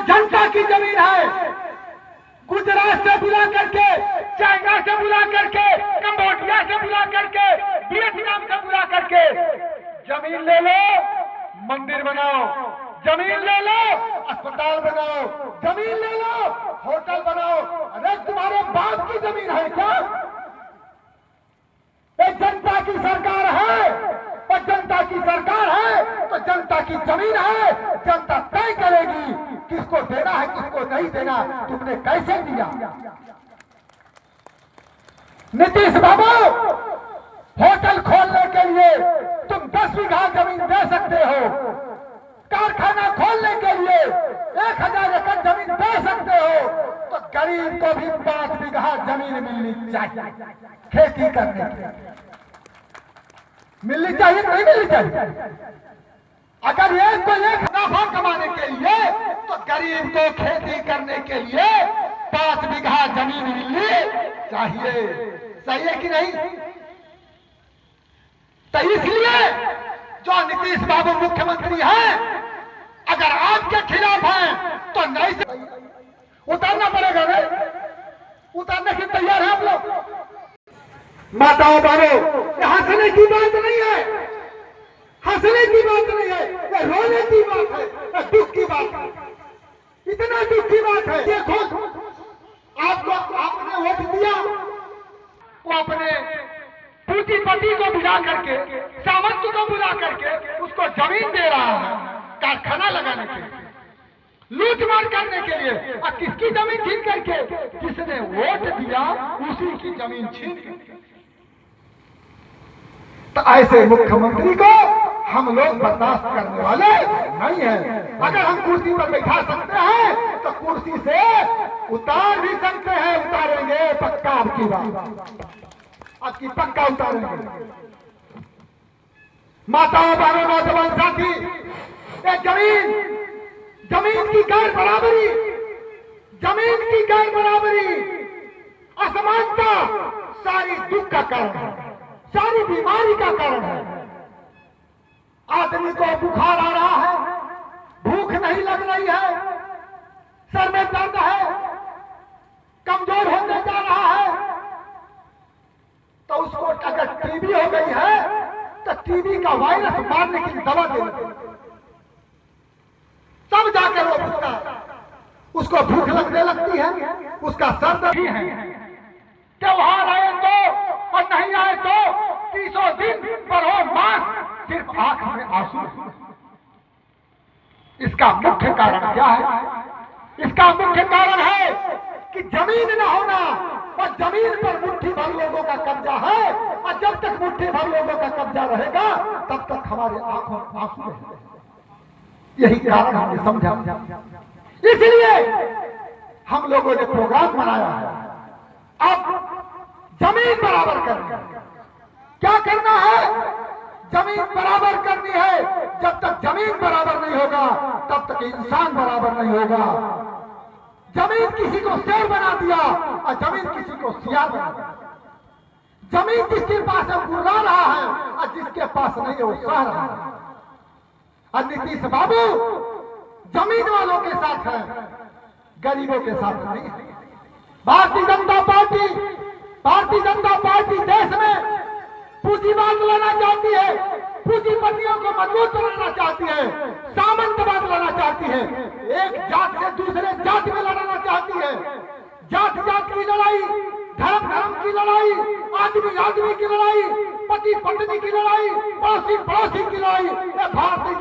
जनता की जमीन है। गुजरात से बुला करके, चाइना से बुला करके, कंबोडिया से बुला करके, वियतनाम से बुला करके जमीन ले लो, मंदिर बनाओ, जमीन ले लो, अस्पताल बनाओ, जमीन ले लो, होटल बनाओ। अरे तुम्हारे बाप की जमीन है क्या? ये जनता की सरकार है, और जनता की सरकार है तो जनता की जमीन है। जनता तय करेगी किसको देना है, किसको नहीं देना। तुमने कैसे दिया? नीतीश बाबू, होटल खोलने के लिए तुम 10 बीघा जमीन दे सकते हो, कारखाना खोलने के लिए 1000 एकड़ जमीन दे सकते हो, तो गरीब को भी 5 बीघा जमीन मिलनी चाहिए खेती करने की। मिलनी चाहिए नहीं मिलनी चाहिए? अगर एक को एक मुनाफा कमाने के लिए तो गरीब को खेती करने के लिए 5 बीघा जमीन मिलनी चाहिए। सही है कि नहीं? तो इसलिए जो नीतीश बाबू मुख्यमंत्री हैं, अगर आपके खिलाफ हैं तो नहीं से उतारना पड़ेगा। नहीं उतारने के तैयार है आप लोग? माताओं बहनों, हंसने की बात नहीं है, हंसने की बात नहीं है, ये रोने की बात है, ये दुख की बात है। इतना दुख की बात है। देखो, आपको आपने वोट दिया, वो अपने पूंजीपति को बुला करके, सामंत को बुला करके उसको जमीन दे रहा है कारखाना लगाने के लिए, लूटमार करने के लिए। और किसकी जमीन छीन करके? जिसने वोट दिया उसी की जमीन छीन करके। तो ऐसे मुख्यमंत्री को हम लोग बर्दाश्त करने वाले नहीं हैं। अगर हम कुर्सी पर बैठा सकते हैं तो कुर्सी से उतार भी सकते हैं, उतारेंगे पक्का। आपकी बात आपकी पक्का उतारेंगे। माताओं बहनों नौजवान साथी, जमीन की गैर बराबरी, जमीन की गैर बराबरी, असमानता सारी दुख का कारण है, सारी बीमारी का कारण है। आदमी को बुखार आ रहा है, भूख नहीं लग रही है, सर में दर्द है, कमजोर होने जा रहा है, तो उसको अगर टीबी हो गई है तो टीबी का वायरस मारने की दवा दे तब जाकर वो उसको भूख लगने लगती है, उसका सर दर्द है। त्योहार आए तो और नहीं आए तो 300 दिन पर हो मास, सिर्फ आंख में आंसू। इसका मुख्य कारण क्या है? इसका मुख्य कारण है कि जमीन न होना, और जमीन पर मुट्ठी भर लोगों का कब्जा है, और जब तक मुट्ठी भर लोगों का कब्जा रहेगा तब तक हमारे आंखों में आंसू रहेंगे। यही कारण हमने समझा, इसलिए हम लोगों ने प्रोग्राम बनाया है। अब जमीन बराबर करनी, क्या करना है? जमीन बराबर करनी है। जब तक जमीन बराबर नहीं होगा तब तक इंसान बराबर नहीं होगा। जमीन किसी को शेर बना दिया और जमीन किसी को सियार बना दिया। जमीन जिसके पास है गुर्रा रहा है, और जिसके पास नहीं है वो सह रहा है। और नीतीश बाबू जमीन वालों के साथ है, गरीबों के साथ नहीं है। भारतीय जनता पार्टी देश में पूंजीवाद लाना चाहती है, पूंजीपतियों को मजबूत बनाना चाहती है, सामंतवाद लाना चाहती है, एक जात से दूसरे जात में लड़ाना चाहती है। जात जात की लड़ाई, धर्म धर्म की लड़ाई, आदमी आदमी की लड़ाई, पति पत्नी की लड़ाई, पड़ोसी पड़ोसी की लड़ाई, भारतीय